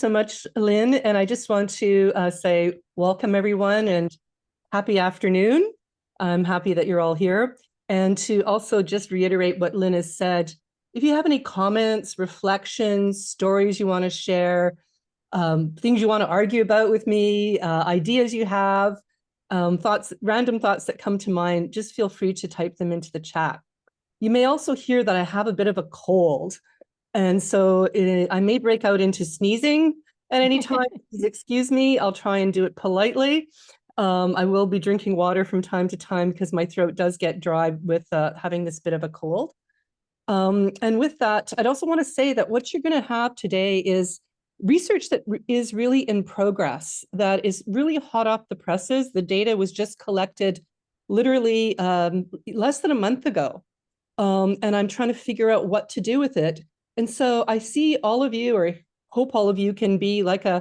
So much, Lynn, and I just want to say welcome everyone and happy afternoon. I'm happy that you're all here. And to also just reiterate what Lynn has said, if you have any comments, reflections, stories you want to share, things you want to argue about with me, ideas you have, thoughts, random thoughts that come to mind, just feel free to type them into the chat. You may also hear that I have a bit of a cold. And so I may break out into sneezing at any time. Please excuse me. I'll try and do it politely. I will be drinking water from time to time because my throat does get dry with having this bit of a cold. And with that, I'd also want to say that what you're going to have today is research that is really in progress, that is really hot off the presses. The data was just collected literally less than a month ago. And I'm trying to figure out what to do with it. And so I see all of you, or hope all of you can be like an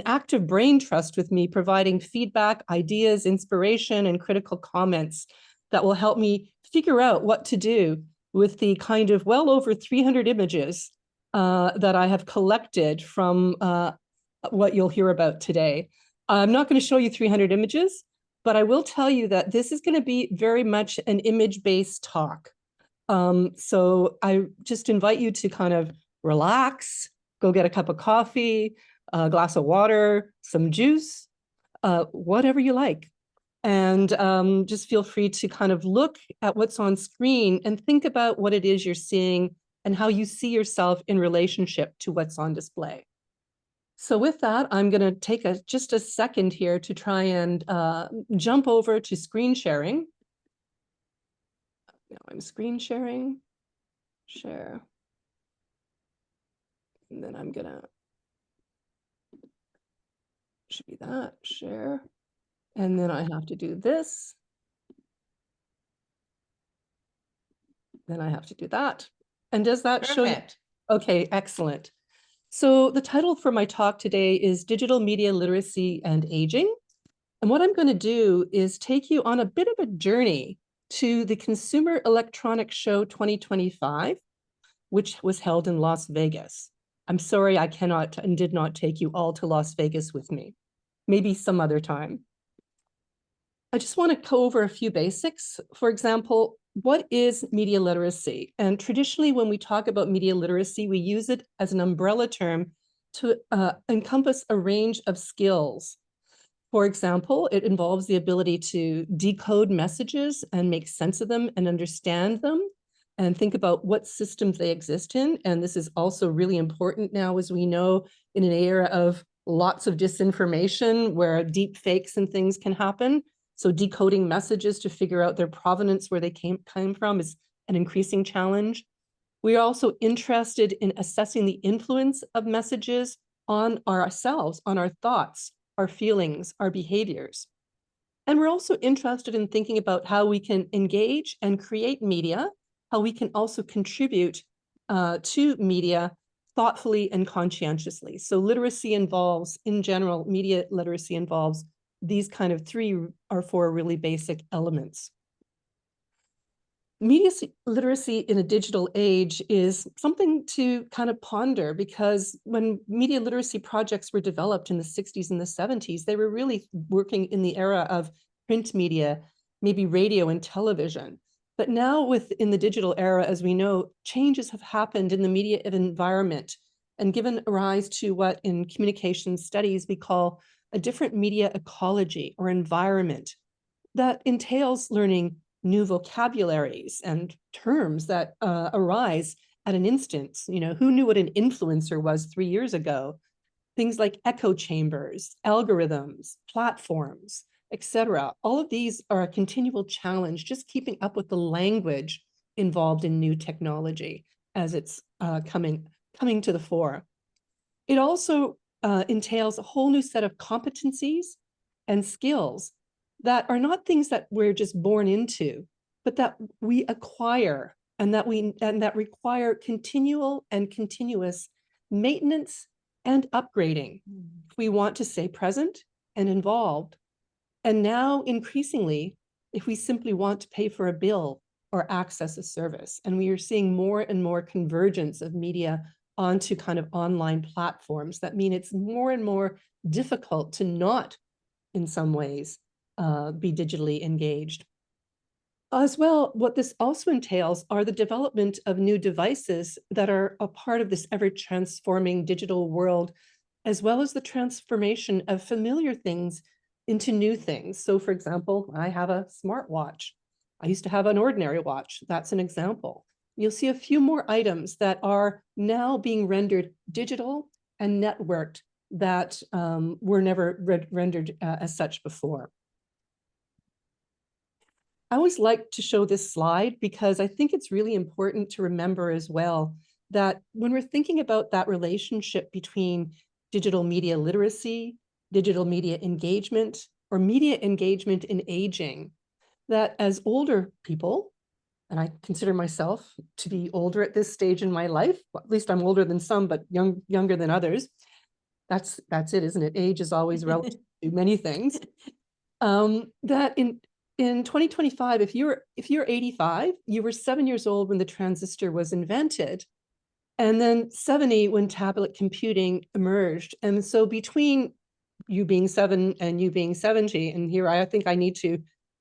active brain trust with me, providing feedback, ideas, inspiration, and critical comments that will help me figure out what to do with the kind of well over 300 images that I have collected from what you'll hear about today. I'm not going to show you 300 images, but I will tell you that this is going to be very much an image-based talk. So I just invite you to kind of relax, go get a cup of coffee, a glass of water, some juice, whatever you like. And just feel free to kind of look at what's on screen and think about what it is you're seeing and how you see yourself in relationship to what's on display. So with that, I'm going to take just a second here to try and jump over to screen sharing. Now I'm screen sharing, share. And then I'm gonna, should be that, share. And then I have to do this. Then I have to do that. And does that show you? Okay, excellent. So the title for my talk today is Digital Media Literacy and Aging. And what I'm going to do is take you on a bit of a journey to the Consumer Electronics Show 2025, which was held in Las Vegas. I'm sorry I cannot and did not take you all to Las Vegas with me. Maybe some other time. I just want to go over a few basics. For example, what is media literacy? And traditionally, when we talk about media literacy, we use it as an umbrella term to encompass a range of skills. For example, it involves the ability to decode messages and make sense of them and understand them and think about what systems they exist in. And this is also really important now, as we know, in an era of lots of disinformation where deep fakes and things can happen. So decoding messages to figure out their provenance, where they came from, is an increasing challenge. We are also interested in assessing the influence of messages on ourselves, on our thoughts, our feelings, our behaviors. And we're also interested in thinking about how we can engage and create media, how we can also contribute to media thoughtfully and conscientiously. So literacy involves, in general, media literacy involves these kind of 3 or 4 really basic elements. Media literacy in a digital age is something to kind of ponder, because when media literacy projects were developed in the 60s and the 70s, they were really working in the era of print media, maybe radio and television. But now within the digital era, as we know, changes have happened in the media environment and given rise to what in communication studies we call a different media ecology or environment that entails learning new vocabularies and terms that arise at an instance. You know, who knew what an influencer was 3 years ago? Things like echo chambers, algorithms, platforms, etc. All of these are a continual challenge, just keeping up with the language involved in new technology as it's coming to the fore. It also entails a whole new set of competencies and skills that are not things that we're just born into, but that we acquire and that require continual and continuous maintenance and upgrading if we want to stay present and involved. And now increasingly, if we simply want to pay for a bill or access a service. And we are seeing more and more convergence of media onto kind of online platforms that mean it's more and more difficult to not, in some ways, be digitally engaged. As well, what this also entails are the development of new devices that are a part of this ever-transforming digital world, as well as the transformation of familiar things into new things. So, for example, I have a smartwatch. I used to have an ordinary watch. That's an example. You'll see a few more items that are now being rendered digital and networked that were never rendered as such before. I always like to show this slide because I think it's really important to remember as well that when we're thinking about that relationship between digital media literacy, digital media engagement, or media engagement in aging, that as older people, and I consider myself to be older at this stage in my life, well, at least I'm older than some, but younger than others. That's it, isn't it? Age is always relative to many things. That in 2025, if you're 85, you were 7 years old when the transistor was invented, and then 70 when tablet computing emerged. And so between you being 7 and you being 70, and here I think I need to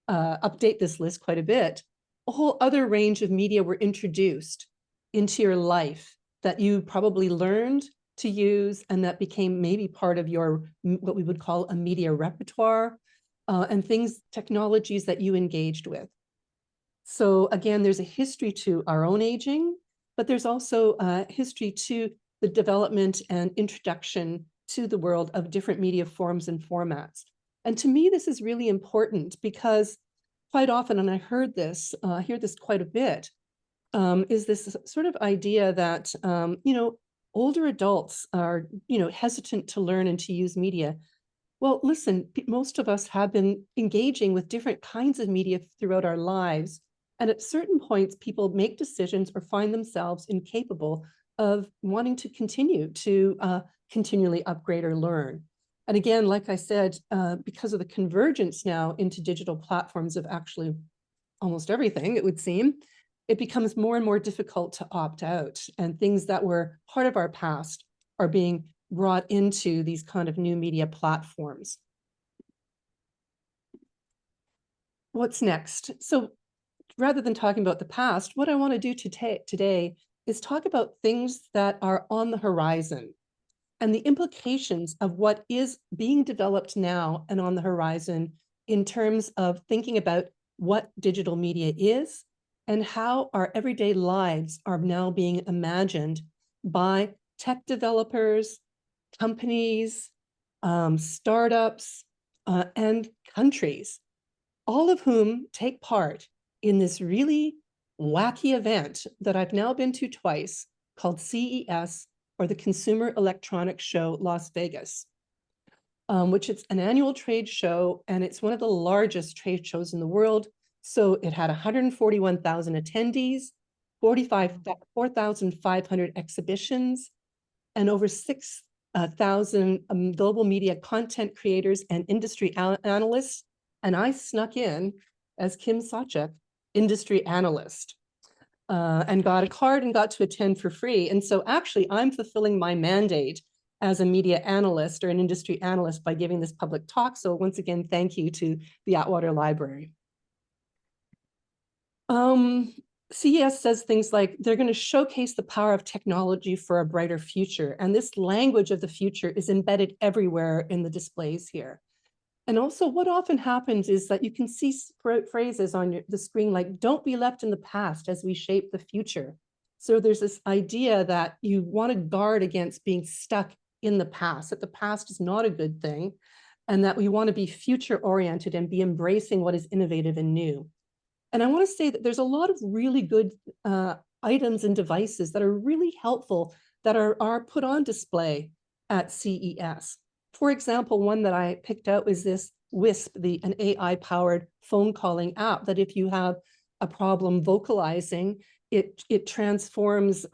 update this list quite a bit, a whole other range of media were introduced into your life that you probably learned to use, and that became maybe part of your, what we would call a media repertoire, and things, technologies that you engaged with. So again, there's a history to our own aging, but there's also a history to the development and introduction to the world of different media forms and formats. And to me, this is really important because quite often, and I hear this quite a bit, is this sort of idea that, older adults are, hesitant to learn and to use media. Well, listen, most of us have been engaging with different kinds of media throughout our lives. And at certain points, people make decisions or find themselves incapable of wanting to continue to continually upgrade or learn. And again, like I said, because of the convergence now into digital platforms of actually almost everything, it would seem, it becomes more and more difficult to opt out. And things that were part of our past are being brought into these kind of new media platforms. What's next? So rather than talking about the past, what I want to do today is talk about things that are on the horizon and the implications of what is being developed now and on the horizon in terms of thinking about what digital media is and how our everyday lives are now being imagined by tech developers, companies, startups, and countries, all of whom take part in this really wacky event that I've now been to twice called CES, or the Consumer Electronics Show Las Vegas, which is an annual trade show, and it's one of the largest trade shows in the world. So it had 141,000 attendees, 4,500 exhibitions, and over 6,000 global media content creators and industry analysts. And I snuck in as Kim Sawchuk, industry analyst, and got a card and got to attend for free. And so actually I'm fulfilling my mandate as a media analyst or an industry analyst by giving this public talk. So once again, thank you to the Atwater Library. CES says things like they're going to showcase the power of technology for a brighter future. And this language of the future is embedded everywhere in the displays here. And also what often happens is that you can see phrases on the screen like, don't be left in the past as we shape the future. So there's this idea that you want to guard against being stuck in the past, that the past is not a good thing, and that we want to be future oriented and be embracing what is innovative and new. And I want to say that there's a lot of really good items and devices that are really helpful that are put on display at CES. For example, one that I picked out is this Wisp, an AI-powered phone calling app that if you have a problem vocalizing, it transforms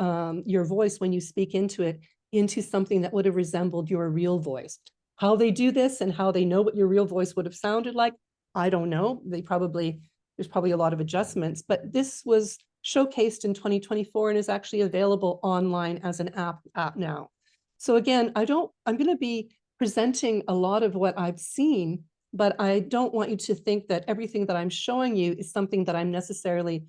your voice when you speak into it into something that would have resembled your real voice. How they do this and how they know what your real voice would have sounded like, I don't know. There's probably a lot of adjustments, but this was showcased in 2024 and is actually available online as an app now. So again, I'm going to be presenting a lot of what I've seen, but I don't want you to think that everything that I'm showing you is something that I'm necessarily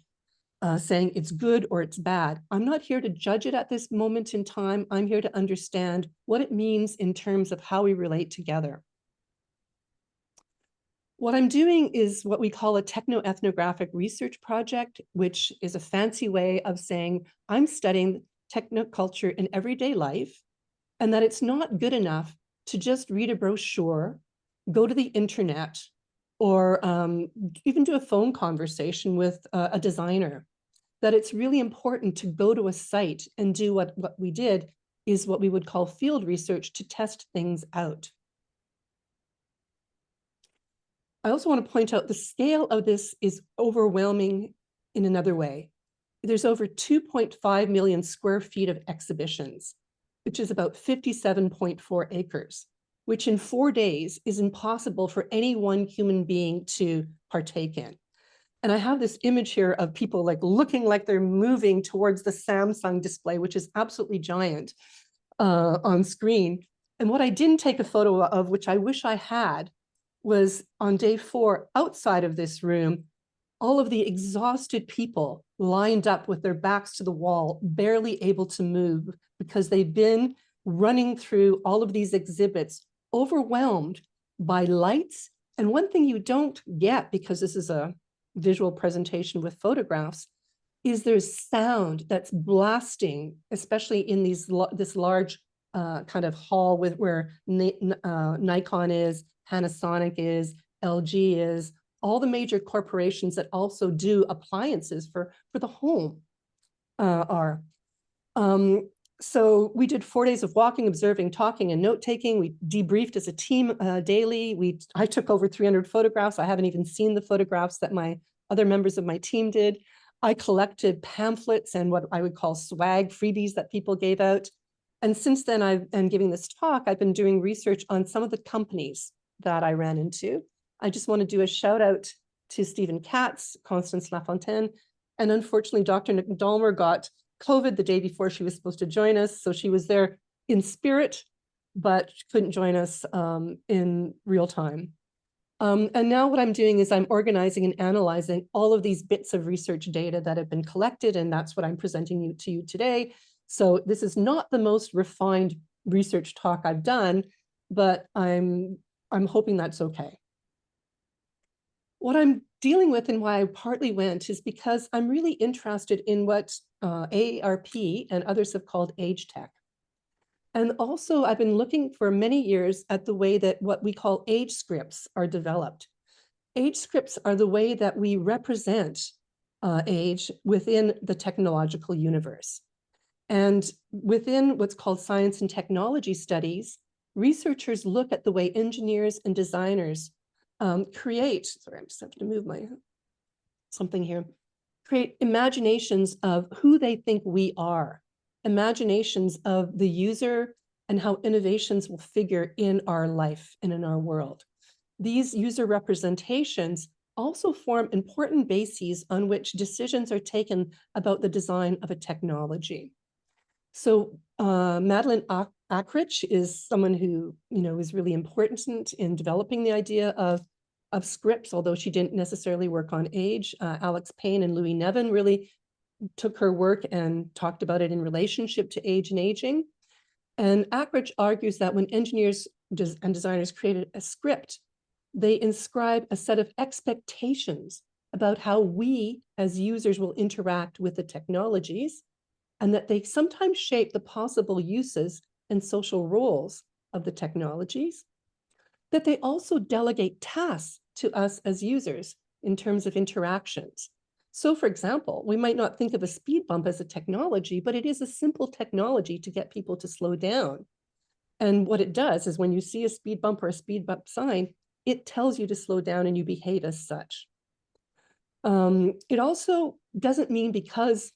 saying it's good or it's bad. I'm not here to judge it at this moment in time. I'm here to understand what it means in terms of how we relate together. What I'm doing is what we call a techno-ethnographic research project, which is a fancy way of saying I'm studying technoculture in everyday life, and that it's not good enough to just read a brochure, go to the internet, or even do a phone conversation with a designer. That it's really important to go to a site and do what we did is what we would call field research to test things out. I also want to point out the scale of this is overwhelming in another way. There's over 2.5 million square feet of exhibitions, which is about 57.4 acres, which in 4 days is impossible for any one human being to partake in. And I have this image here of people like looking like they're moving towards the Samsung display, which is absolutely giant on screen. And what I didn't take a photo of, which I wish I had, was on day 4, outside of this room, all of the exhausted people lined up with their backs to the wall, barely able to move because they've been running through all of these exhibits, overwhelmed by lights. And one thing you don't get, because this is a visual presentation with photographs, is there's sound that's blasting, especially in this large kind of hall where Nikon is, Panasonic is, LG is, all the major corporations that also do appliances for the home are. So we did 4 days of walking, observing, talking, and note-taking. We debriefed as a team daily. I took over 300 photographs. I haven't even seen the photographs that my other members of my team did. I collected pamphlets and what I would call swag, freebies that people gave out. And since then, I've been giving this talk, I've been doing research on some of the companies that I ran into. I just want to do a shout out to Stephen Katz, Constance Lafontaine, and unfortunately, Dr. Dalmer got COVID the day before she was supposed to join us. So she was there in spirit, but couldn't join us in real time. And now what I'm doing is I'm organizing and analyzing all of these bits of research data that have been collected, and that's what I'm presenting to you today. So this is not the most refined research talk I've done, but I'm hoping that's okay. What I'm dealing with and why I partly went is because I'm really interested in what AARP and others have called age tech. And also I've been looking for many years at the way that what we call age scripts are developed. Age scripts are the way that we represent age within the technological universe. And within what's called science and technology studies, researchers look at the way engineers and designers create, sorry, I'm just having to move something here, create imaginations of who they think we are, imaginations of the user and how innovations will figure in our life and in our world. These user representations also form important bases on which decisions are taken about the design of a technology. So Madeline Ackrich is someone who, is really important in developing the idea of scripts, although she didn't necessarily work on age. Alex Payne and Louis Nevin really took her work and talked about it in relationship to age and aging. And Ackrich argues that when engineers and designers created a script, they inscribe a set of expectations about how we as users will interact with the technologies, and that they sometimes shape the possible uses and social roles of the technologies, that they also delegate tasks to us as users in terms of interactions. So for example, we might not think of a speed bump as a technology, but it is a simple technology to get people to slow down. And what it does is when you see a speed bump or a speed bump sign, it tells you to slow down and you behave as such. It also doesn't mean because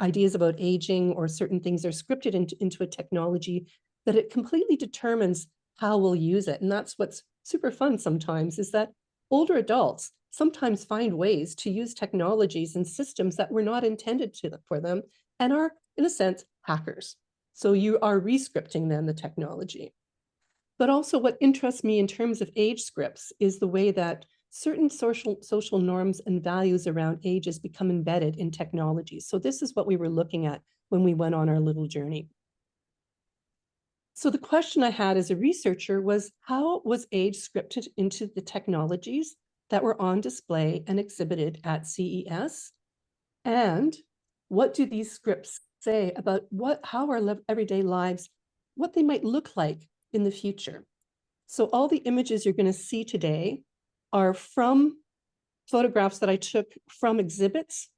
ideas about aging or certain things are scripted into a technology that it completely determines how we'll use it. And that's what's super fun sometimes, is that older adults sometimes find ways to use technologies and systems that were not intended for them and are, in a sense, hackers. So you are re-scripting then the technology. But also what interests me in terms of age scripts is the way that certain social norms and values around ages become embedded in technology. So this is what we were looking at when we went on our little journey. So the question I had as a researcher was, how was age scripted into the technologies that were on display and exhibited at CES? And what do these scripts say about how our everyday lives, what they might look like in the future? So all the images you're going to see today are from photographs that I took from exhibits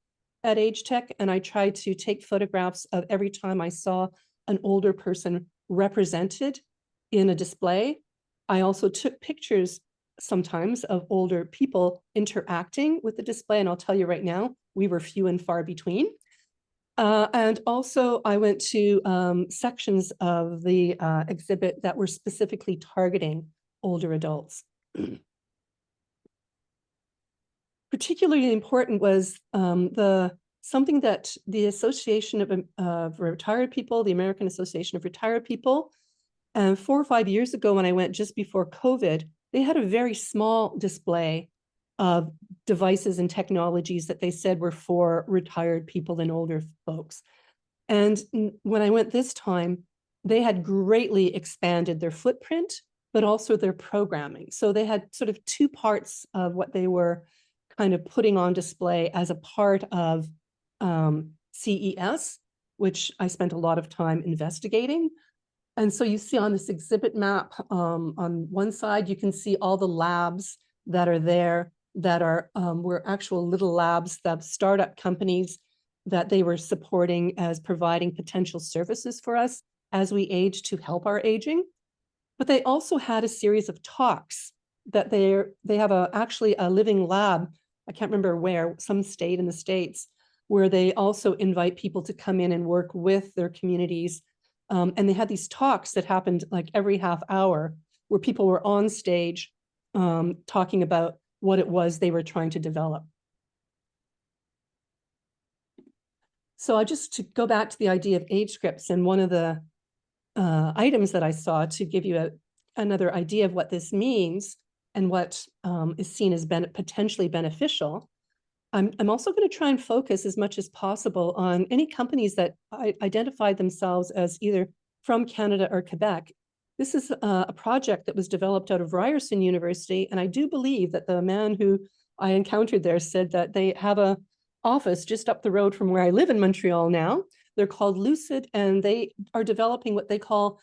at Age Tech, and I tried to take photographs of every time I saw an older person represented in a display. I also took pictures sometimes of older people interacting with the display, and I'll tell you right now, we were few and far between. And also I went to sections of the exhibit that were specifically targeting older adults. Particularly important was something that the Association of Retired People, the American Association of Retired People, and 4 or 5 years ago when I went just before COVID, they had a very small display of devices and technologies that they said were for retired people and older folks. And when I went this time, they had greatly expanded their footprint, but also their programming. So they had sort of two parts of what they were kind of putting on display as a part of CES, which I spent a lot of time investigating. And so you see on this exhibit map, on one side, you can see all the labs that are there that are were actual little labs, that startup companies that they were supporting as providing potential services for us as we age to help our aging. But they also had a series of talks that they have actually a living lab, I can't remember where, some state in the States, where they also invite people to come in and work with their communities. And they had these talks that happened like every half hour where people were on stage talking about what it was they were trying to develop. So just to go back to the idea of age scripts, and one of the items that I saw to give you another idea of what this means and what is seen as potentially beneficial, I'm also going to try and focus as much as possible on any companies that identified themselves as either from Canada or Quebec. This is a project that was developed out of Ryerson University, and I do believe that the man who I encountered there said that they have an office just up the road from where I live in Montreal now. They're called Lucid, and they are developing what they call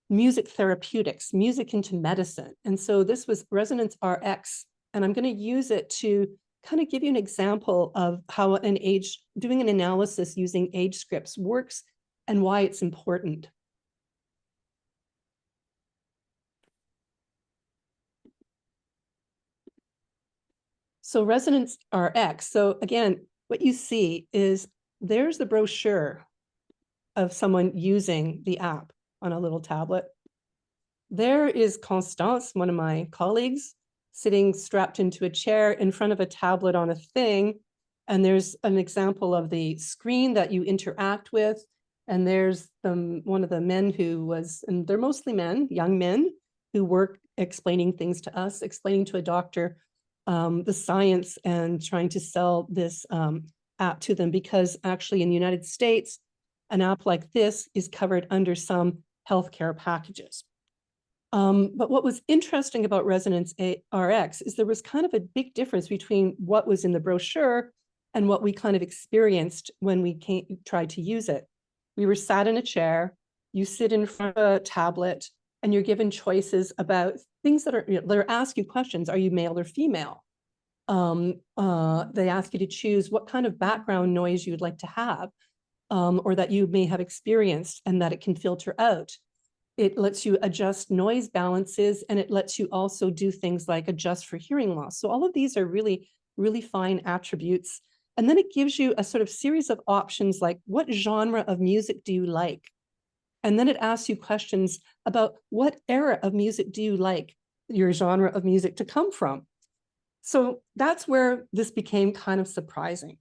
music therapeutics, music into medicine. And so this was Resonance RX, and I'm going to use it to kind of give you an example of how doing an analysis using age scripts works and why it's important. So Resonance RX. So again, what you see is there's the brochure of someone using the app on a little tablet. There is Constance, one of my colleagues, sitting strapped into a chair in front of a tablet on a thing. And there's an example of the screen that you interact with. And there's one of the men and they're mostly men, young men, who work explaining things to us, explaining to a doctor the science and trying to sell this app to them, because actually in the United States, an app like this is covered under some healthcare packages. But what was interesting about Resonance RX is there was kind of a big difference between what was in the brochure and what we kind of experienced when we tried to use it. We were sat in a chair, you sit in front of a tablet, and you're given choices about things that they're ask you questions. Are you male or female? They ask you to choose what kind of background noise you would like to have, or that you may have experienced and that it can filter out. It lets you adjust noise balances, and it lets you also do things like adjust for hearing loss. So all of these are really, really fine attributes. And then it gives you a sort of series of options like, what genre of music do you like? And then it asks you questions about what era of music do you like your genre of music to come from? So that's where this became kind of surprising,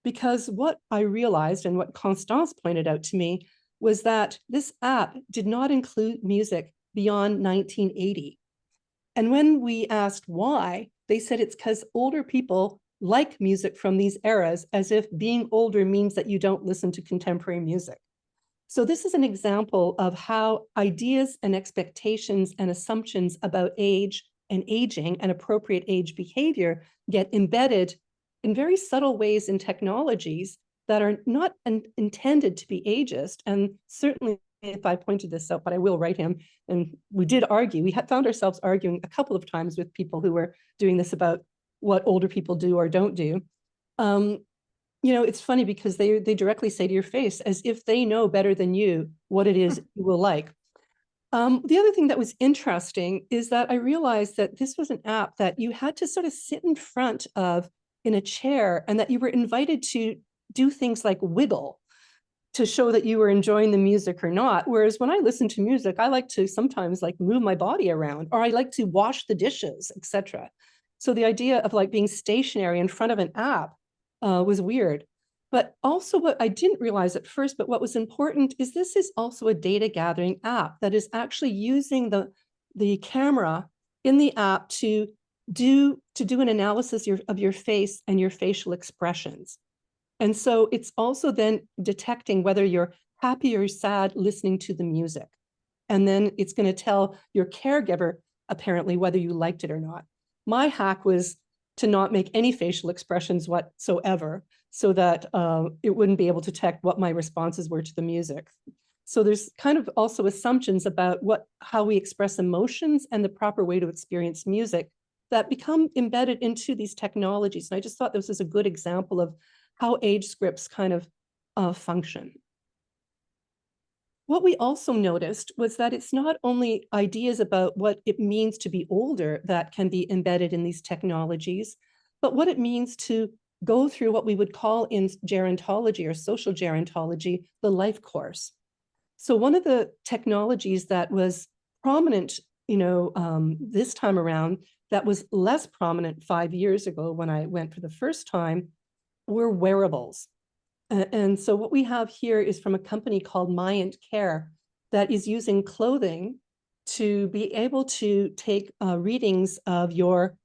because what I realized and what Constance pointed out to me was that this app did not include music beyond 1980. And when we asked why, they said it's because older people like music from these eras, as if being older means that you don't listen to contemporary music. So this is an example of how ideas and expectations and assumptions about age and aging and appropriate age behavior get embedded in very subtle ways in technologies that are not intended to be ageist. And certainly if I pointed this out, but I will write him. And we did argue. We had found ourselves arguing a couple of times with people who were doing this about what older people do or don't do. It's funny because they directly say to your face, as if they know better than you what it is you will like. The other thing that was interesting is that I realized that this was an app that you had to sort of sit in front of in a chair, and that you were invited to do things like wiggle to show that you were enjoying the music or not. Whereas when I listen to music, I like to sometimes like move my body around, or I like to wash the dishes, etc. So the idea of like being stationary in front of an app was weird. But also what I didn't realize at first, but what was important is this is also a data gathering app that is actually using the camera in the app to do an analysis of your face and your facial expressions. And so it's also then detecting whether you're happy or sad listening to the music. And then it's going to tell your caregiver, apparently, whether you liked it or not. My hack was to not make any facial expressions whatsoever, so that it wouldn't be able to detect what my responses were to the music. So there's kind of also assumptions about how we express emotions and the proper way to experience music that become embedded into these technologies. And I just thought this was a good example of how age scripts kind of function. What we also noticed was that it's not only ideas about what it means to be older that can be embedded in these technologies, but what it means to go through what we would call in gerontology or social gerontology, the life course. So one of the technologies that was prominent, this time around, that was less prominent 5 years ago when I went for the first time, were wearables. And so what we have here is from a company called Myant Care that is using clothing to be able to take readings of your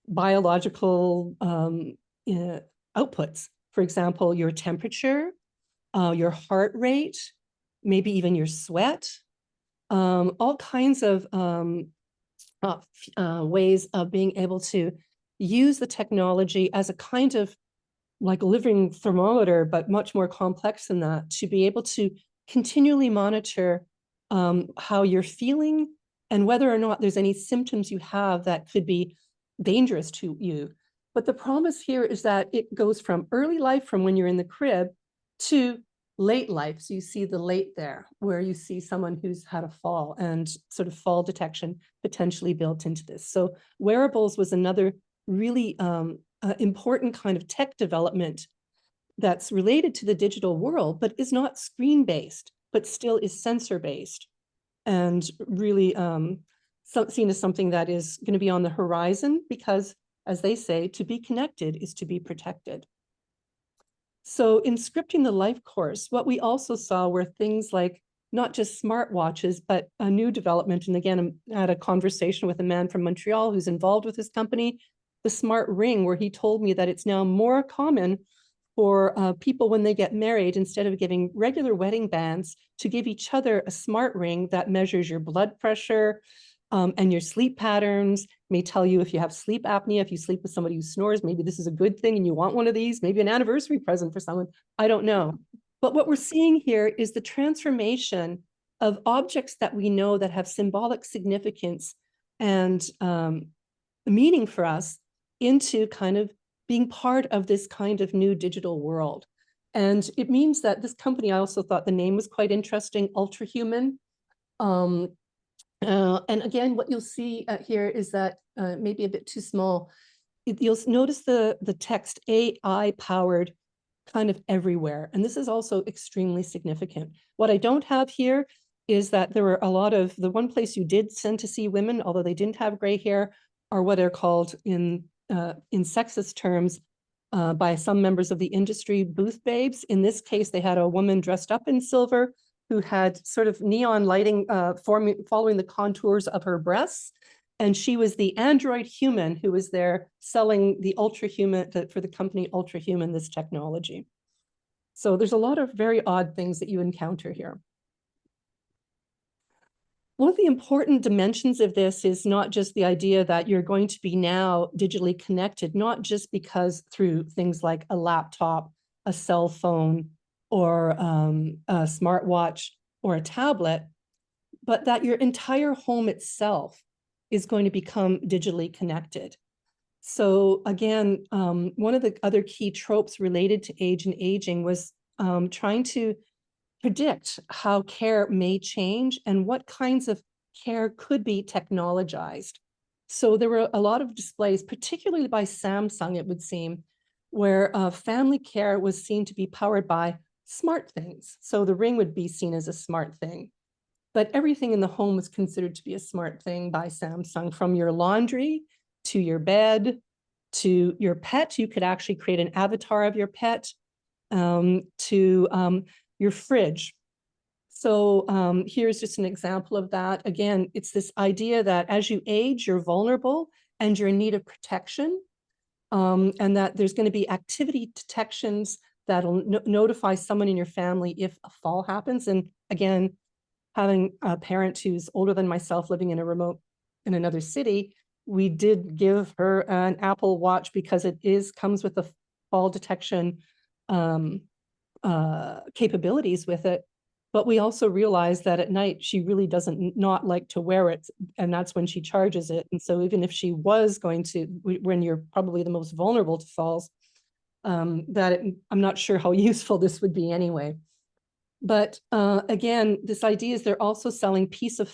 biological outputs. For example, your temperature, your heart rate, maybe even your sweat, all kinds of ways of being able to use the technology as a kind of like living thermometer, but much more complex than that, to be able to continually monitor how you're feeling and whether or not there's any symptoms you have that could be dangerous to you. But the promise here is that it goes from early life, from when you're in the crib, to late life. So you see the late there, where you see someone who's had a fall, and sort of fall detection potentially built into this. So wearables was another really important kind of tech development that's related to the digital world, but is not screen-based, but still is sensor-based, and really seen as something that is going to be on the horizon, because, as they say, to be connected is to be protected. So in scripting the life course, what we also saw were things like not just smartwatches, but a new development. And again, I had a conversation with a man from Montreal who's involved with this company, the smart ring, where he told me that it's now more common for people when they get married, instead of giving regular wedding bands, to give each other a smart ring that measures your blood pressure and your sleep patterns, may tell you if you have sleep apnea, if you sleep with somebody who snores, maybe this is a good thing and you want one of these, maybe an anniversary present for someone, I don't know. But what we're seeing here is the transformation of objects that we know that have symbolic significance and meaning for us into kind of being part of this kind of new digital world. And it means that this company, I also thought the name was quite interesting, Ultrahuman. And again, what you'll see here is that maybe a bit too small. You'll notice the text AI powered kind of everywhere. And this is also extremely significant. What I don't have here is that there were a lot of, the one place you did tend to see women, although they didn't have gray hair, are what are called in in sexist terms, by some members of the industry, booth babes. In this case, they had a woman dressed up in silver who had sort of neon lighting following the contours of her breasts. And she was the android human who was there selling the ultrahuman for the company Ultrahuman, this technology. So there's a lot of very odd things that you encounter here. One of the important dimensions of this is not just the idea that you're going to be now digitally connected, not just because through things like a laptop, a cell phone, or a smartwatch or a tablet, but that your entire home itself is going to become digitally connected. So again, one of the other key tropes related to age and aging was trying to predict how care may change and what kinds of care could be technologized. So there were a lot of displays, particularly by Samsung, it would seem, where family care was seen to be powered by smart things. So the Ring would be seen as a smart thing. But everything in the home was considered to be a smart thing by Samsung, from your laundry to your bed to your pet. You could actually create an avatar of your pet, to your fridge. So here's just an example of that. Again, it's this idea that as you age, you're vulnerable and you're in need of protection, and that there's going to be activity detections that'll notify someone in your family if a fall happens. And again, having a parent who's older than myself living in another city, we did give her an Apple Watch because it comes with the fall detection capabilities with it. But we also realized that at night, she really doesn't not like to wear it. And that's when she charges it. And so even if she was going to, when you're probably the most vulnerable to falls, I'm not sure how useful this would be anyway. But again, this idea is they're also selling peace of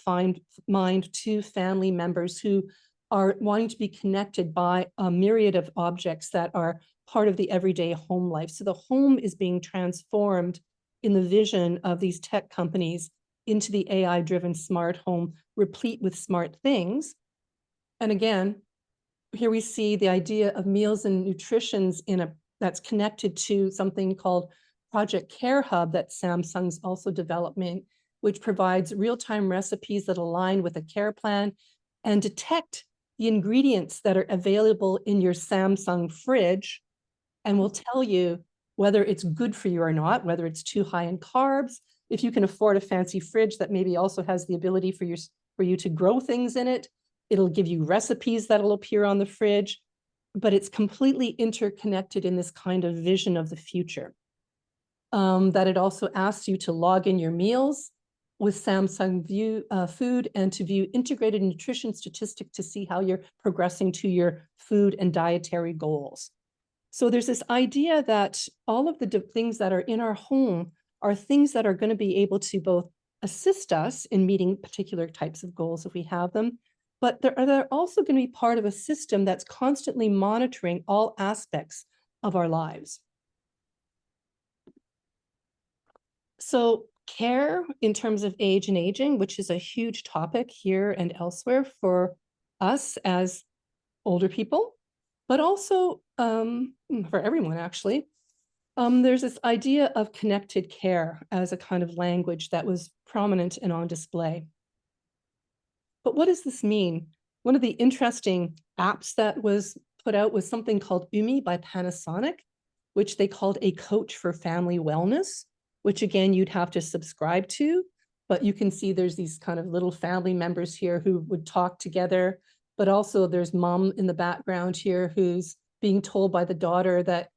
mind to family members who are wanting to be connected by a myriad of objects that are part of the everyday home life. So the home is being transformed in the vision of these tech companies into the AI-driven smart home, replete with smart things. And again, here we see the idea of meals and nutritions that's connected to something called Project Care Hub that Samsung's also developing, which provides real-time recipes that align with a care plan and detect the ingredients that are available in your Samsung fridge and will tell you whether it's good for you or not, whether it's too high in carbs. If you can afford a fancy fridge that maybe also has the ability for you to grow things in it, it'll give you recipes that'll appear on the fridge, but it's completely interconnected in this kind of vision of the future. That it also asks you to log in your meals with Samsung View Food and to view integrated nutrition statistics to see how you're progressing to your food and dietary goals. So there's this idea that all of the things that are in our home are things that are going to be able to both assist us in meeting particular types of goals if we have them, but they're also going to be part of a system that's constantly monitoring all aspects of our lives. So care in terms of age and aging, which is a huge topic here and elsewhere for us as older people, but also for everyone, actually. There's this idea of connected care as a kind of language that was prominent and on display. But what does this mean? One of the interesting apps that was put out was something called Umi by Panasonic, which they called a coach for family wellness, which again, you'd have to subscribe to. But you can see there's these kind of little family members here who would talk together. But also there's mom in the background here who's being told by the daughter that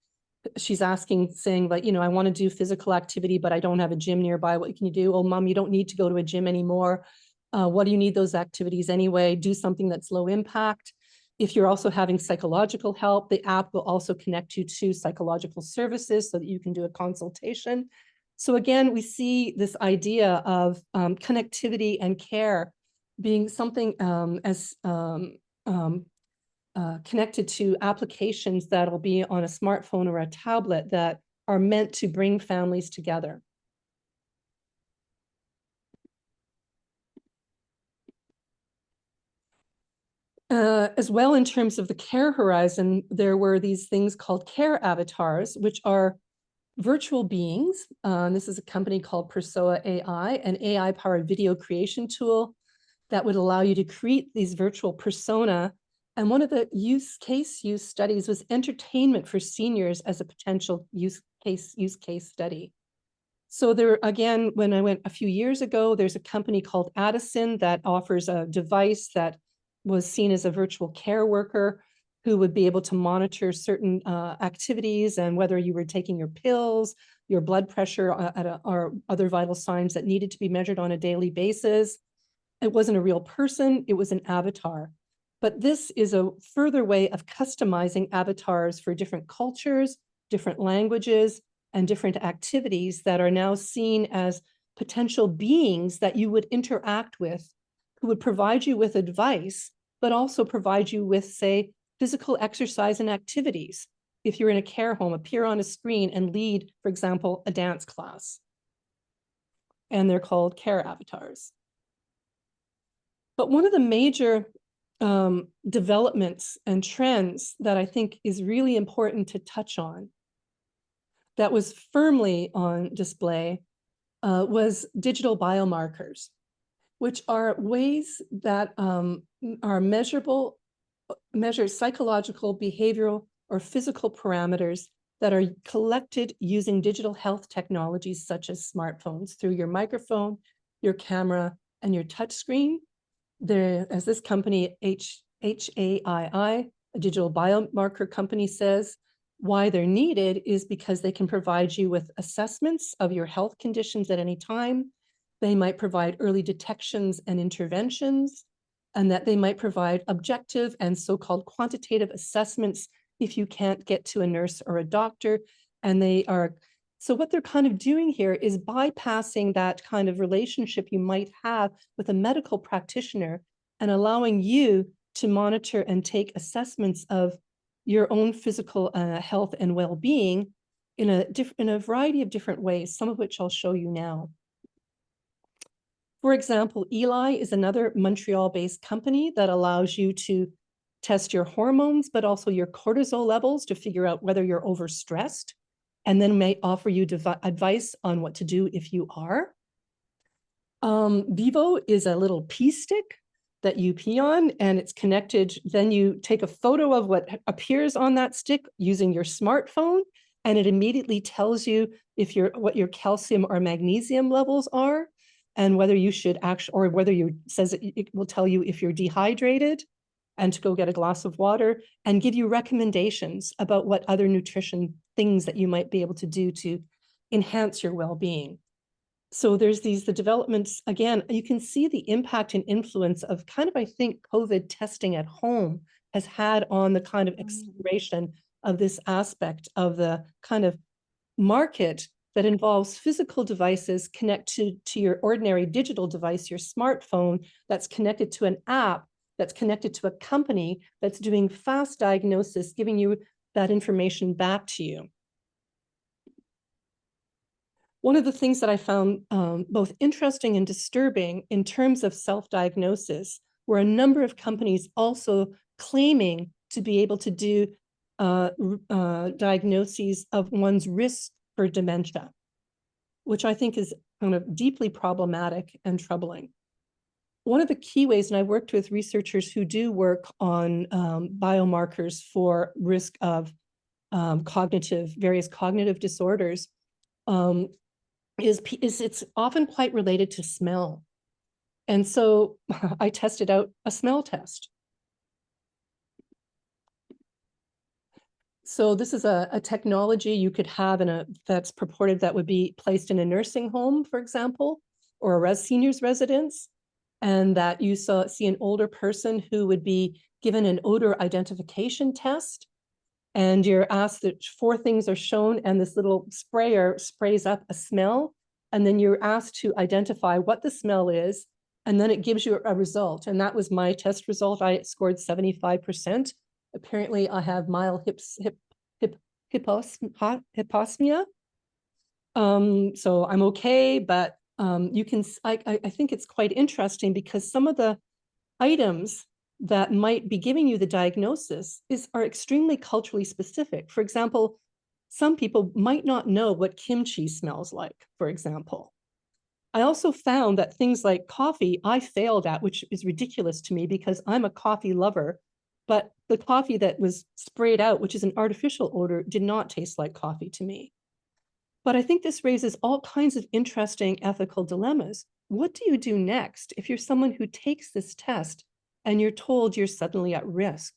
she's saying like, I want to do physical activity, but I don't have a gym nearby. What can you do? Oh, mom, you don't need to go to a gym anymore. What do you need those activities anyway? Do something that's low impact. If you're also having psychological help, the app will also connect you to psychological services so that you can do a consultation. So again, we see this idea of connectivity and care being something connected to applications that'll be on a smartphone or a tablet that are meant to bring families together. As well, in terms of the care horizon, there were these things called care avatars, which are virtual beings. This is a company called Persoa AI, an AI-powered video creation tool that would allow you to create these virtual persona. And one of the use case studies was entertainment for seniors as a potential use case study. So there, again, when I went a few years ago, there's a company called Addison that offers a device that was seen as a virtual care worker who would be able to monitor certain activities and whether you were taking your pills, your blood pressure, or other vital signs that needed to be measured on a daily basis. It wasn't a real person, it was an avatar. But this is a further way of customizing avatars for different cultures, different languages, and different activities that are now seen as potential beings that you would interact with, who would provide you with advice, but also provide you with, say, physical exercise and activities. If you're in a care home, appear on a screen and lead, for example, a dance class. And they're called care avatars. But one of the major developments and trends that I think is really important to touch on that was firmly on display was digital biomarkers, which are ways that are measure psychological, behavioral, or physical parameters that are collected using digital health technologies such as smartphones through your microphone, your camera, and your touchscreen. As this company, HAII, a digital biomarker company, says, why they're needed is because they can provide you with assessments of your health conditions at any time. They might provide early detections and interventions, and that they might provide objective and so-called quantitative assessments if you can't get to a nurse or a doctor. And so what they're kind of doing here is bypassing that kind of relationship you might have with a medical practitioner and allowing you to monitor and take assessments of your own physical health and well-being in a variety of different ways, some of which I'll show you now. For example, Eli is another Montreal-based company that allows you to test your hormones, but also your cortisol levels to figure out whether you're overstressed, and then may offer you advice on what to do if you are. Vivo is a little pee stick that you pee on, and it's connected. Then you take a photo of what appears on that stick using your smartphone, and it immediately tells you what your calcium or magnesium levels are, and whether you should or whether it will tell you if you're dehydrated and to go get a glass of water, and give you recommendations about what other nutrition things that you might be able to do to enhance your well-being. So there's the developments. Again, you can see the impact and influence of kind of, I think, COVID testing at home has had on the kind of exploration of this aspect of the kind of market that involves physical devices connected to your ordinary digital device, your smartphone, that's connected to an app, that's connected to a company that's doing fast diagnosis, giving you that information back to you. One of the things that I found both interesting and disturbing in terms of self-diagnosis were a number of companies also claiming to be able to do diagnoses of one's risk for dementia, which I think is kind of deeply problematic and troubling. One of the key ways, and I worked with researchers who do work on biomarkers for risk of various cognitive disorders, is it's often quite related to smell. And so I tested out a smell test. So this is a technology you could have that's purported that would be placed in a nursing home, for example, or a seniors residence, and that you see an older person who would be given an odor identification test, and you're asked that 4 things are shown, and this little sprayer sprays up a smell, and then you're asked to identify what the smell is, and then it gives you a result. And that was my test result. I scored 75%. Apparently, I have mild hyposmia. So I'm okay, but I think it's quite interesting because some of the items that might be giving you the diagnosis are extremely culturally specific. For example, some people might not know what kimchi smells like, for example. I also found that things like coffee, I failed at, which is ridiculous to me because I'm a coffee lover. But the coffee that was sprayed out, which is an artificial odor, did not taste like coffee to me. But I think this raises all kinds of interesting ethical dilemmas. What do you do next if you're someone who takes this test and you're told you're suddenly at risk?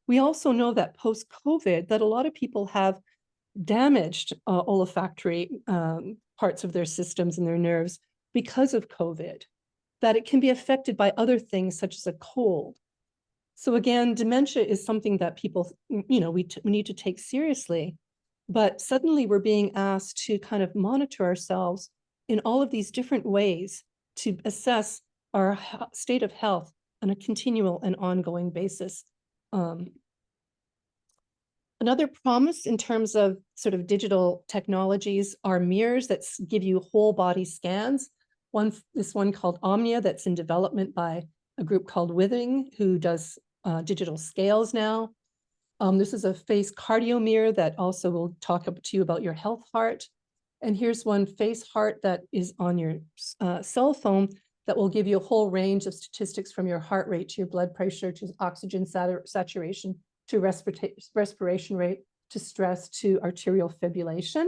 We also know that post-COVID, that a lot of people have damaged olfactory parts of their systems and their nerves because of COVID, that it can be affected by other things such as a cold. So again, dementia is something that people, we need to take seriously, but suddenly we're being asked to kind of monitor ourselves in all of these different ways to assess our state of health on a continual and ongoing basis. Another promise in terms of sort of digital technologies are mirrors that give you whole body scans. This one called Omnia that's in development by a group called Withing, who does digital scales now. This is a face cardio mirror that also will talk to you about your health heart. And here's one face heart that is on your cell phone that will give you a whole range of statistics from your heart rate to your blood pressure to oxygen saturation to respiration rate, to stress, to arterial fibrillation.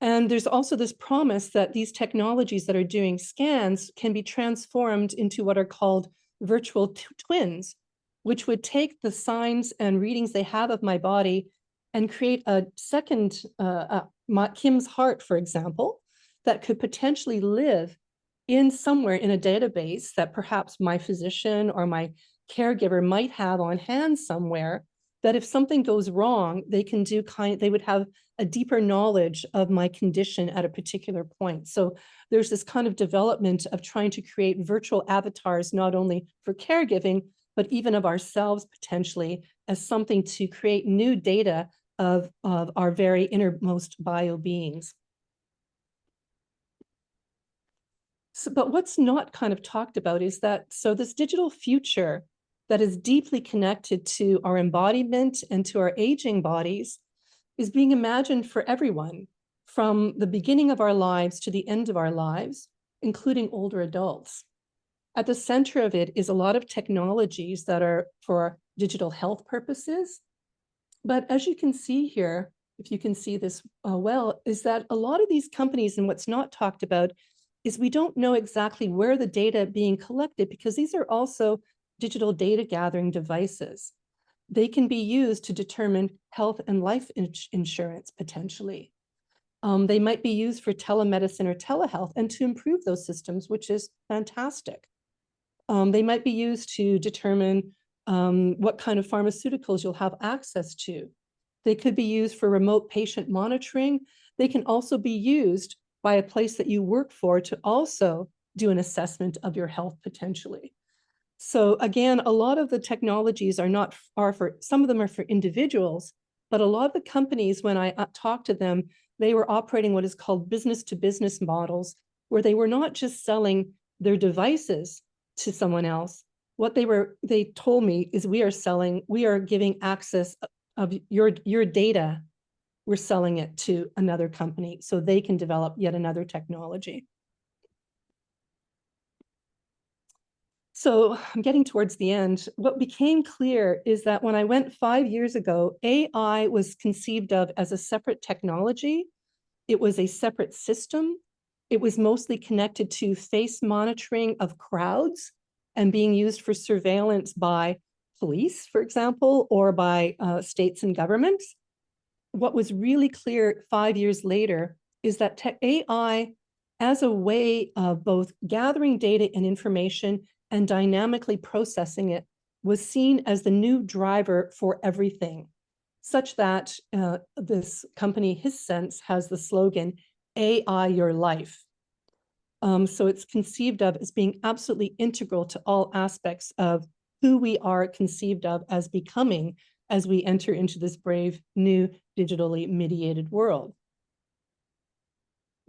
And there's also this promise that these technologies that are doing scans can be transformed into what are called virtual twins, which would take the signs and readings they have of my body and create a second, Kim's heart, for example, that could potentially live in somewhere in a database that perhaps my physician or my caregiver might have on hand somewhere, that if something goes wrong, they can do they would have a deeper knowledge of my condition at a particular point. So there's this kind of development of trying to create virtual avatars, not only for caregiving, but even of ourselves potentially as something to create new data of our very innermost bio beings. So, but what's not kind of talked about is that, so this digital future that is deeply connected to our embodiment and to our aging bodies is being imagined for everyone from the beginning of our lives to the end of our lives, including older adults. At the center of it is a lot of technologies that are for digital health purposes. But as you can see here, if you can see this well, is that a lot of these companies, and what's not talked about is we don't know exactly where the data being collected, because these are also digital data gathering devices. They can be used to determine health and life insurance potentially. They might be used for telemedicine or telehealth and to improve those systems, which is fantastic. They might be used to determine what kind of pharmaceuticals you'll have access to. They could be used for remote patient monitoring. They can also be used by a place that you work for to also do an assessment of your health potentially. So again, a lot of the technologies are for, some of them are for individuals, but a lot of the companies, when I talked to them, they were operating what is called business to business models, where they were not just selling their devices to someone else. What they told me is we are giving access of your data. We're selling it to another company so they can develop yet another technology. So I'm getting towards the end. What became clear is that when I went 5 years ago, AI was conceived of as a separate technology. It was a separate system. It was mostly connected to face monitoring of crowds and being used for surveillance by police, for example, or by states and governments. What was really clear 5 years later is that AI, as a way of both gathering data and information and dynamically processing it, was seen as the new driver for everything, such that this company, Hisense, has the slogan, AI your life. So it's conceived of as being absolutely integral to all aspects of who we are conceived of as becoming as we enter into this brave new digitally mediated world.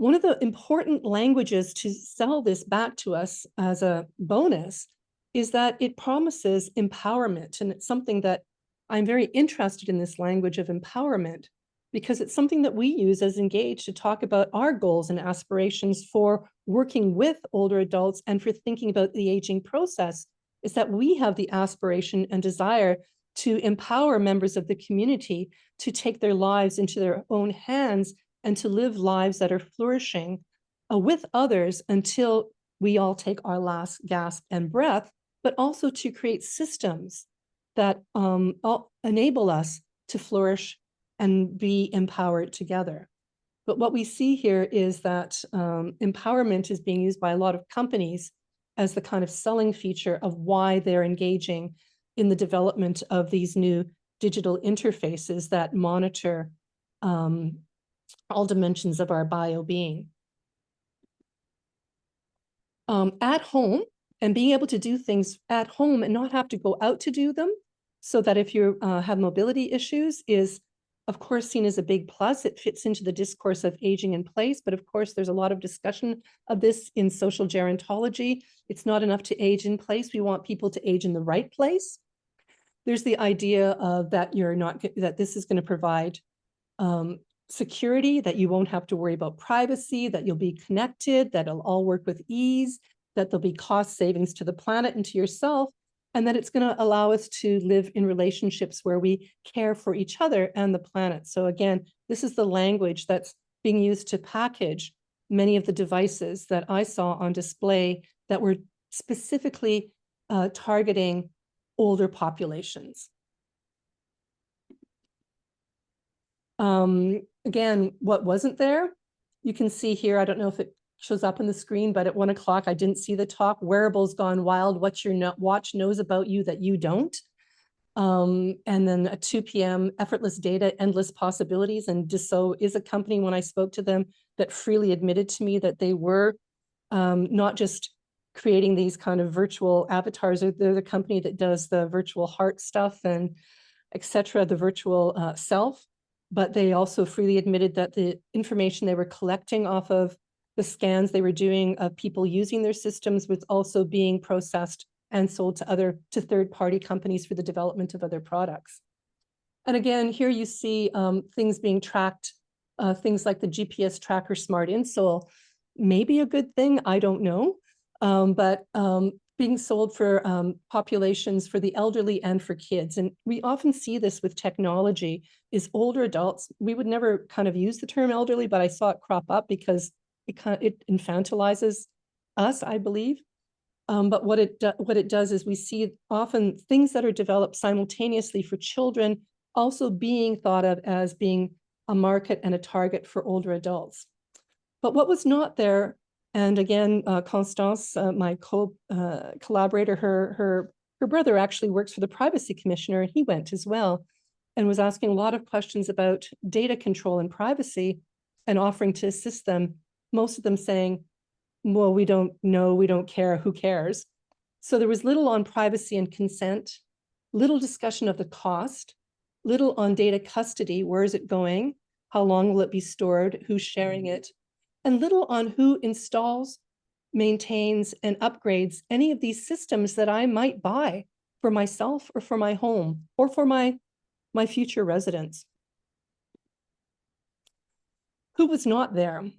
One of the important languages to sell this back to us as a bonus is that it promises empowerment. And it's something that I'm very interested in, this language of empowerment, because it's something that we use as Engage to talk about our goals and aspirations for working with older adults and for thinking about the aging process, is that we have the aspiration and desire to empower members of the community to take their lives into their own hands and to live lives that are flourishing with others until we all take our last gasp and breath, but also to create systems that enable us to flourish and be empowered together. But what we see here is that empowerment is being used by a lot of companies as the kind of selling feature of why they're engaging in the development of these new digital interfaces that monitor all dimensions of our bio-being. At home, and being able to do things at home and not have to go out to do them, so that if you have mobility issues, is of course seen as a big plus. It fits into the discourse of aging in place, but of course there's a lot of discussion of this in social gerontology. It's not enough to age in place. We want people to age in the right place. There's the idea of that that this is going to provide security, that you won't have to worry about privacy, that you'll be connected, that it'll all work with ease, that there'll be cost savings to the planet and to yourself, and that it's going to allow us to live in relationships where we care for each other and the planet. So again, this is the language that's being used to package many of the devices that I saw on display that were specifically targeting older populations. Again, what wasn't there? You can see here, I don't know if it shows up on the screen, but at 1 o'clock, I didn't see the talk, Wearables Gone Wild, What Your Watch Knows About You That You Don't. And then at 2 p.m., Effortless Data, Endless Possibilities. And Dassault is a company, when I spoke to them, that freely admitted to me that they were not just creating these kind of virtual avatars. They're the company that does the virtual heart stuff and et cetera, the virtual self. But they also freely admitted that the information they were collecting off of the scans they were doing of people using their systems was also being processed and sold to third-party companies for the development of other products. And again, here you see things being tracked, things like the GPS tracker smart insole, maybe a good thing, I don't know, but being sold for populations for the elderly and for kids. And we often see this with technology, is older adults. We would never kind of use the term elderly, but I saw it crop up because it infantilizes us, I believe. But what it does is we see often things that are developed simultaneously for children also being thought of as being a market and a target for older adults. But what was not there, and again, Constance, my collaborator, her brother actually works for the Privacy Commissioner, and he went as well and was asking a lot of questions about data control and privacy and offering to assist them, most of them saying, well, we don't know, we don't care, who cares? So there was little on privacy and consent, little discussion of the cost, little on data custody, where is it going? How long will it be stored? Who's sharing it? And little on who installs, maintains, and upgrades any of these systems that I might buy for myself or for my home or for my future residents. Who was not there?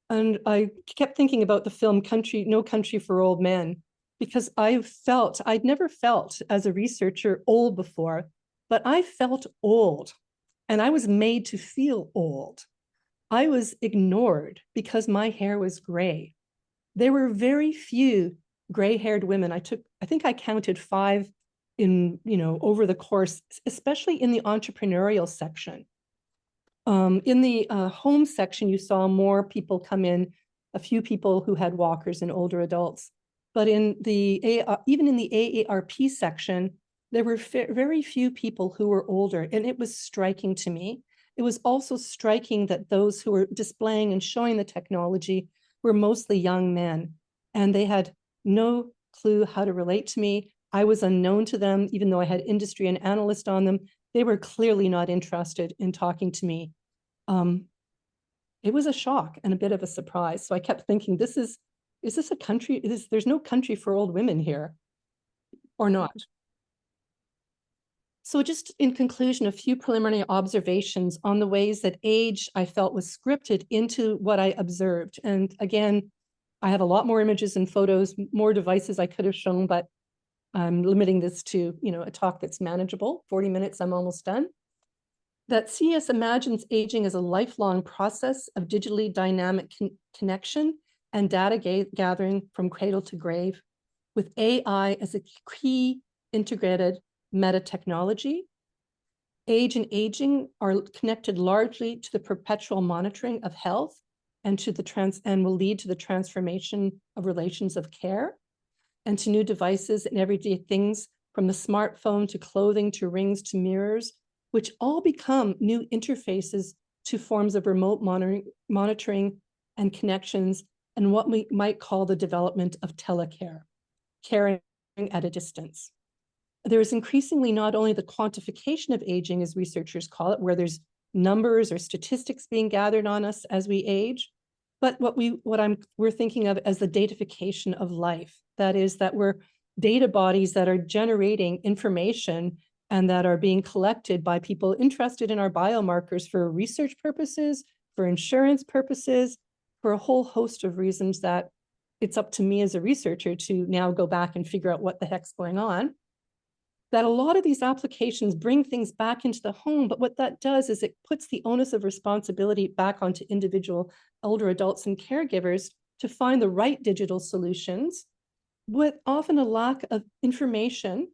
And I kept thinking about the film No Country for Old Men, because I'd never felt as a researcher old before, but I felt old, and I was made to feel old. I was ignored because my hair was gray. There were very few gray-haired women. I think I counted 5 over the course, especially in the entrepreneurial section. In the home section, you saw more people come in, a few people who had walkers and older adults. But in even in the AARP section, there were very few people who were older, and it was striking to me. It was also striking that those who were displaying and showing the technology were mostly young men, and they had no clue how to relate to me. I was unknown to them, even though I had industry and analyst on them. They were clearly not interested in talking to me. it was a shock and a bit of a surprise. So I kept thinking, is this a country? There's no country for old women here, or not. So just in conclusion, a few preliminary observations on the ways that age I felt was scripted into what I observed. And again, I have a lot more images and photos, more devices I could have shown, but I'm limiting this to, a talk that's manageable. 40 minutes, I'm almost done. That CES imagines aging as a lifelong process of digitally dynamic connection and data gathering from cradle to grave, with AI as a key integrated meta technology. Age and aging are connected largely to the perpetual monitoring of health and will lead to the transformation of relations of care and to new devices and everyday things, from the smartphone to clothing to rings to mirrors, which all become new interfaces to forms of remote monitoring and connections, and what we might call the development of telecare, caring at a distance. There is increasingly not only the quantification of aging, as researchers call it, where there's numbers or statistics being gathered on us as we age, but we're thinking of as the datafication of life. That is, that we're data bodies that are generating information and that are being collected by people interested in our biomarkers for research purposes, for insurance purposes, for a whole host of reasons that it's up to me as a researcher to now go back and figure out what the heck's going on. That a lot of these applications bring things back into the home, but what that does is it puts the onus of responsibility back onto individual elder adults and caregivers to find the right digital solutions, with often a lack of information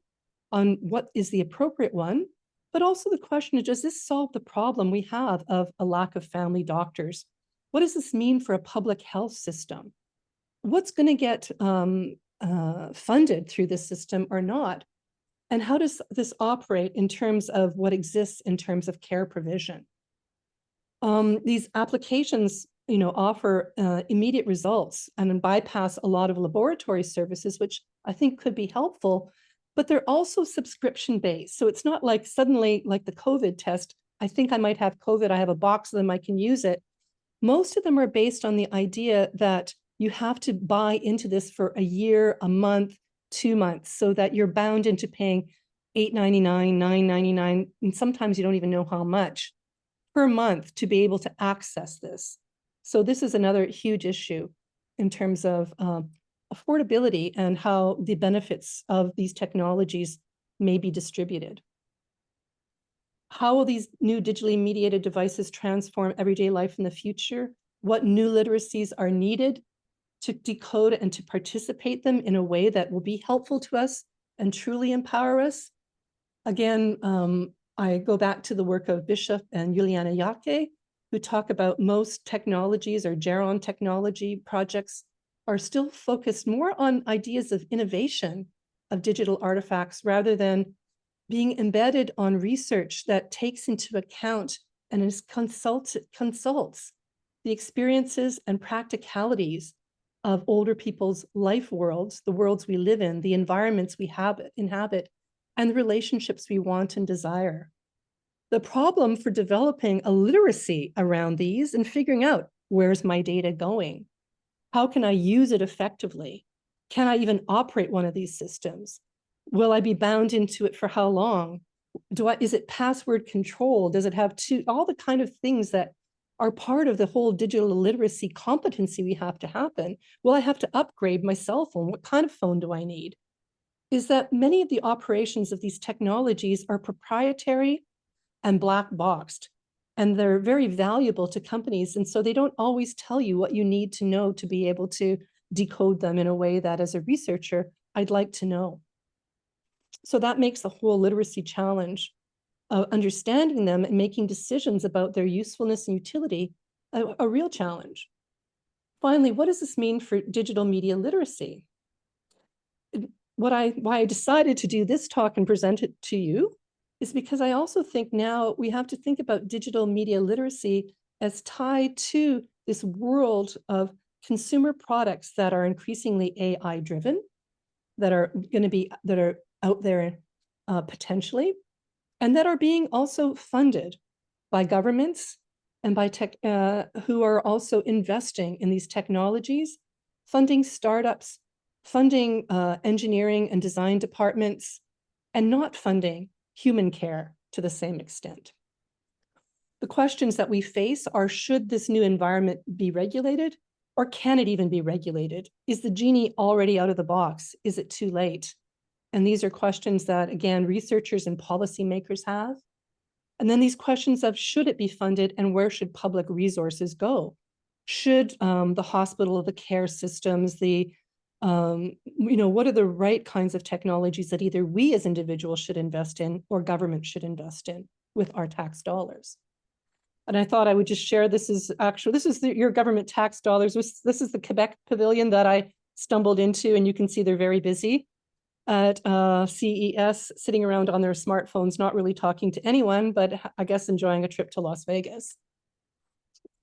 on what is the appropriate one. But also the question is, does this solve the problem we have of a lack of family doctors? What does this mean for a public health system? What's going to get funded through this system or not? And how does this operate in terms of what exists in terms of care provision? These applications, offer immediate results and bypass a lot of laboratory services, which I think could be helpful, but they're also subscription-based. So it's not like suddenly, like the COVID test, I think I might have COVID, I have a box of them, I can use it. Most of them are based on the idea that you have to buy into this for a year, a month, 2 months, so that you're bound into paying $8.99, $9.99, and sometimes you don't even know how much per month to be able to access this. So this is another huge issue in terms of affordability and how the benefits of these technologies may be distributed. How will these new digitally mediated devices transform everyday life in the future? What new literacies are needed to decode and to participate them in a way that will be helpful to us and truly empower us? Again, I go back to the work of Bishop and Juliana Jaque, who talk about most technologies or Geron technology projects are still focused more on ideas of innovation of digital artifacts rather than being embedded on research that takes into account and consults the experiences and practicalities of older people's life worlds, the worlds we live in, the environments we inhabit, and the relationships we want and desire. The problem for developing a literacy around these and figuring out, where's my data going? How can I use it effectively? Can I even operate one of these systems? Will I be bound into it for how long? Is it password controlled? Does it have all the kind of things that are part of the whole digital literacy competency we have to happen? Will I have to upgrade my cell phone? What kind of phone do I need? Is that many of the operations of these technologies are proprietary and black boxed, and they're very valuable to companies. And so they don't always tell you what you need to know to be able to decode them in a way that as a researcher, I'd like to know. So that makes the whole literacy challenge of understanding them and making decisions about their usefulness and utility a real challenge. Finally, what does this mean for digital media literacy? Why I decided to do this talk and present it to you is because I also think now we have to think about digital media literacy as tied to this world of consumer products that are increasingly AI driven, that are out there potentially, and that are being also funded by governments and by who are also investing in these technologies, funding startups, funding engineering and design departments, and not funding human care to the same extent. The questions that we face are, should this new environment be regulated, or can it even be regulated? Is the genie already out of the box? Is it too late? And these are questions that, again, researchers and policymakers have. And then these questions of, should it be funded, and where should public resources go? Should the hospital, the care systems, what are the right kinds of technologies that either we as individuals should invest in or government should invest in with our tax dollars? And I thought I would just share, this is your government tax dollars. This is the Quebec pavilion that I stumbled into, and you can see they're very busy at CES, sitting around on their smartphones, not really talking to anyone, but I guess enjoying a trip to Las Vegas.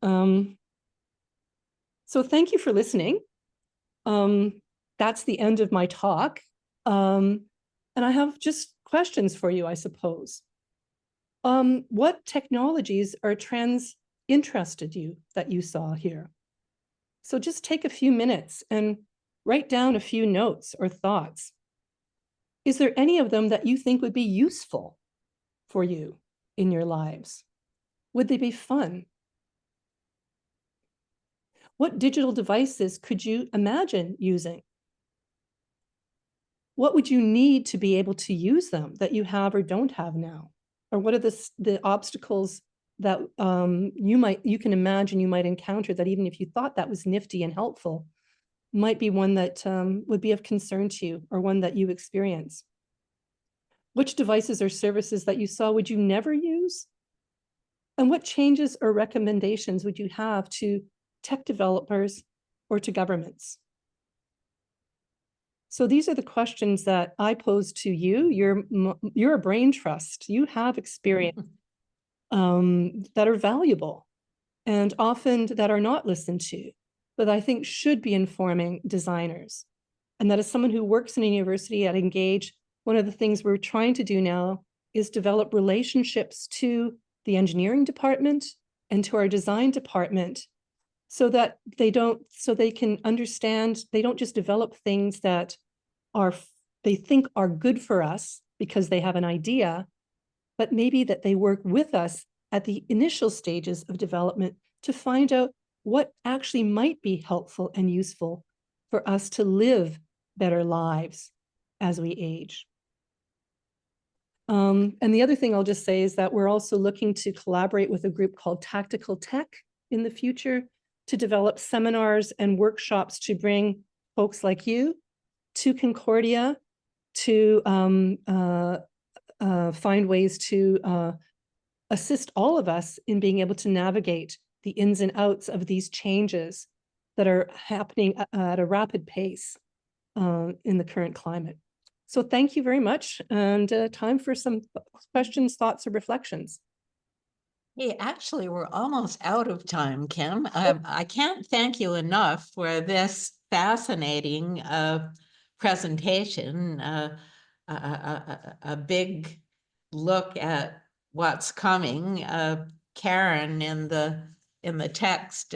So thank you for listening. That's the end of my talk. And I have just questions for you, I suppose. What technologies or trends interested you that you saw here? So just take a few minutes and write down a few notes or thoughts. Is there any of them that you think would be useful for you in your lives? Would they be fun? What digital devices could you imagine using? What would you need to be able to use them that you have or don't have now? Or what are the obstacles that you can imagine you might encounter, that even if you thought that was nifty and helpful, might be one that would be of concern to you, or one that you experience? Which devices or services that you saw would you never use? And what changes or recommendations would you have to tech developers or to governments? So these are the questions that I pose to you. You're a brain trust. You have experience that are valuable, and often that are not listened to, but I think should be informing designers. And that as someone who works in a university at Engage, one of the things we're trying to do now is develop relationships to the engineering department and to our design department, so that they can understand, they don't just develop things that they think are good for us because they have an idea, but maybe that they work with us at the initial stages of development to find out what actually might be helpful and useful for us to live better lives as we age. And the other thing I'll just say is that we're also looking to collaborate with a group called Tactical Tech in the future to develop seminars and workshops to bring folks like you to Concordia to find ways to assist all of us in being able to navigate the ins and outs of these changes that are happening at a rapid pace in the current climate. So thank you very much, and time for some questions, thoughts, or reflections. Hey, actually, we're almost out of time, Kim. I can't thank you enough for this fascinating presentation, a big look at what's coming. Karen in the text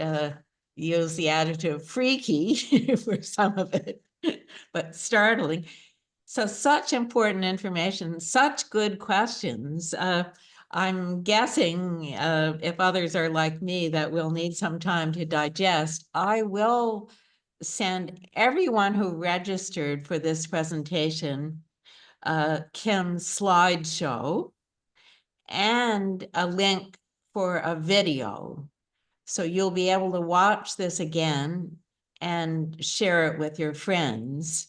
used the adjective freaky for some of it, but startling. So such important information, such good questions. I'm guessing if others are like me, that we'll need some time to digest. I will send everyone who registered for this presentation Kim's slideshow and a link for a video. So you'll be able to watch this again and share it with your friends.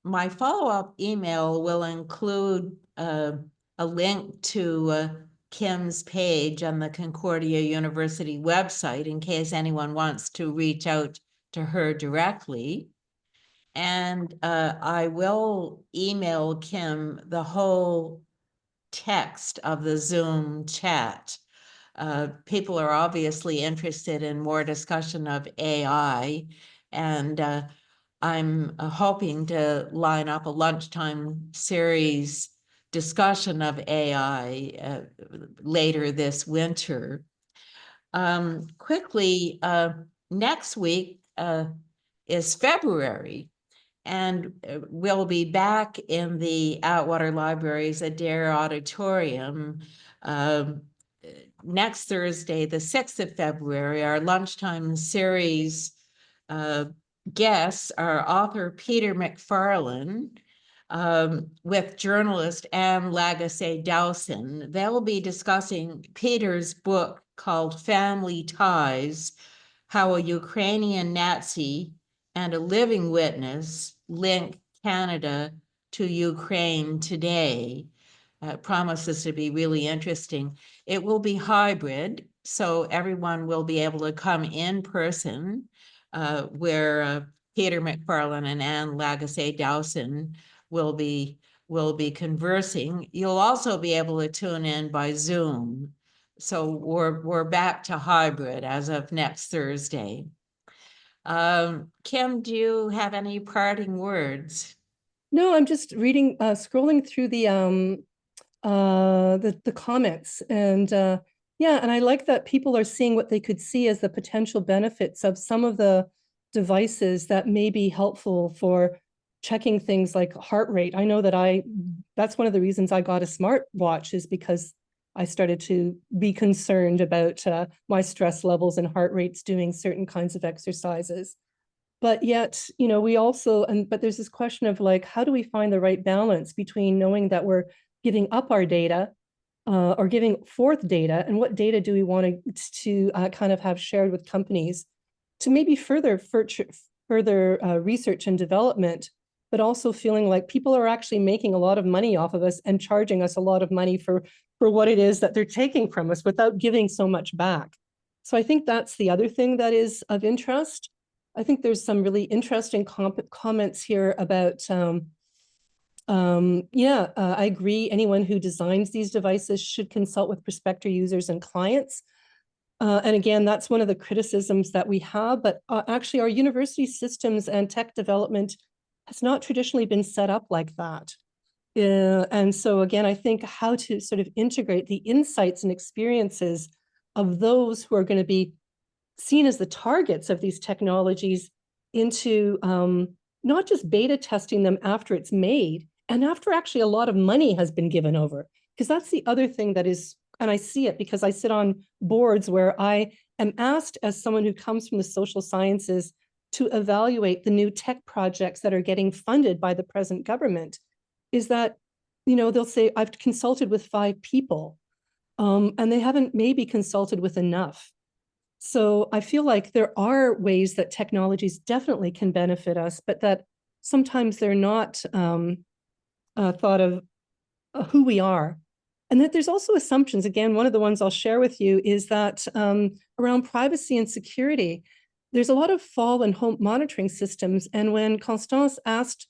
My follow-up email will include a link to Kim's page on the Concordia University website in case anyone wants to reach out to her directly. And I will email Kim the whole text of the Zoom chat. People are obviously interested in more discussion of AI, and I'm hoping to line up a lunchtime series discussion of AI later this winter. Quickly, next week is February, and we'll be back in the Atwater Library's Adair Auditorium next Thursday, the 6th of February. Our lunchtime series guests are author Peter McFarlane with journalist Anne Lagasse Dowson. They'll be discussing Peter's book called Family Ties: How a Ukrainian Nazi and a Living Witness Link Canada to Ukraine Today. Promises to be really interesting. It will be hybrid, so everyone will be able to come in person, where Peter McFarlane and Anne Lagasse Dowson will be conversing. You'll also be able to tune in by Zoom. So we're back to hybrid as of next Thursday. Kim, do you have any parting words? No, I'm just reading, scrolling through the comments, and yeah, and I like that people are seeing what they could see as the potential benefits of some of the devices that may be helpful for checking things like heart rate. I know that that's one of the reasons I got a smartwatch, is because I started to be concerned about my stress levels and heart rates doing certain kinds of exercises. But yet, we also, but there's this question of like, how do we find the right balance between knowing that we're giving up our data or giving forth data, and what data do we want to kind of have shared with companies to maybe further research and development, but also feeling like people are actually making a lot of money off of us and charging us a lot of money for what it is that they're taking from us without giving so much back. So I think that's the other thing that is of interest. I think there's some really interesting comments here about, I agree. Anyone who designs these devices should consult with prospective users and clients. And again, that's one of the criticisms that we have, but actually our university systems and tech development has not traditionally been set up like that. And so again, I think how to sort of integrate the insights and experiences of those who are going to be seen as the targets of these technologies into not just beta testing them after it's made and after actually a lot of money has been given over. Because that's the other thing that is, and I see it because I sit on boards where I am asked as someone who comes from the social sciences to evaluate the new tech projects that are getting funded by the present government, is that, they'll say, I've consulted with 5 people and they haven't maybe consulted with enough. So I feel like there are ways that technologies definitely can benefit us, but that sometimes they're not thought of who we are. And that there's also assumptions. Again, one of the ones I'll share with you is that around privacy and security, there's a lot of fall and home monitoring systems. And when Constance asked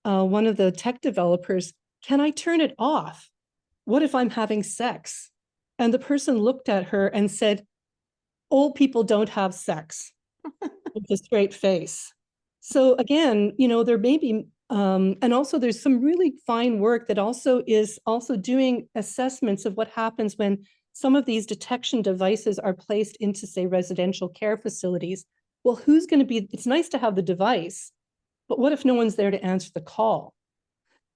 one of the tech developers, can I turn it off? What if I'm having sex? And the person looked at her and said, old people don't have sex, with a straight face. So again, there may be, and also there's some really fine work that also is also doing assessments of what happens when some of these detection devices are placed into, say, residential care facilities. Well, who's going to be, it's nice to have the device, but what if no one's there to answer the call?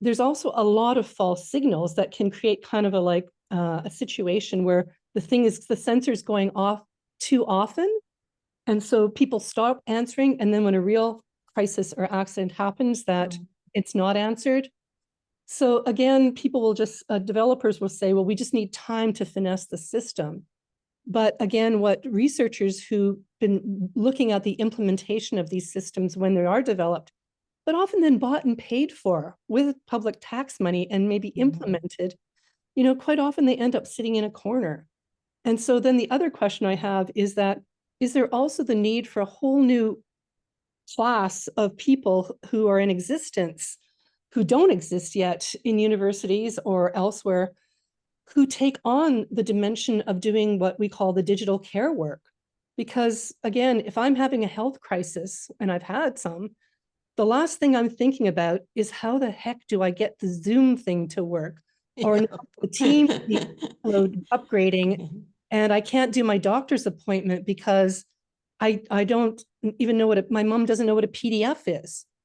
There's also a lot of false signals that can create kind of a situation where the sensor's going off too often. And so people stop answering. And then when a real crisis or accident happens, that it's not answered. So again, people will developers will say, well, we just need time to finesse the system. But again, what researchers who've been looking at the implementation of these systems when they are developed, but often then bought and paid for with public tax money and maybe implemented, quite often they end up sitting in a corner. And so then the other question I have is that, is there also the need for a whole new class of people who are in existence, who don't exist yet in universities or elsewhere, who take on the dimension of doing what we call the digital care work? Because again, if I'm having a health crisis, and I've had some, the last thing I'm thinking about is how the heck do I get the Zoom thing to work? or Yeah. the team load upgrading, and I can't do my doctor's appointment because I don't even know my mom doesn't know what a PDF is.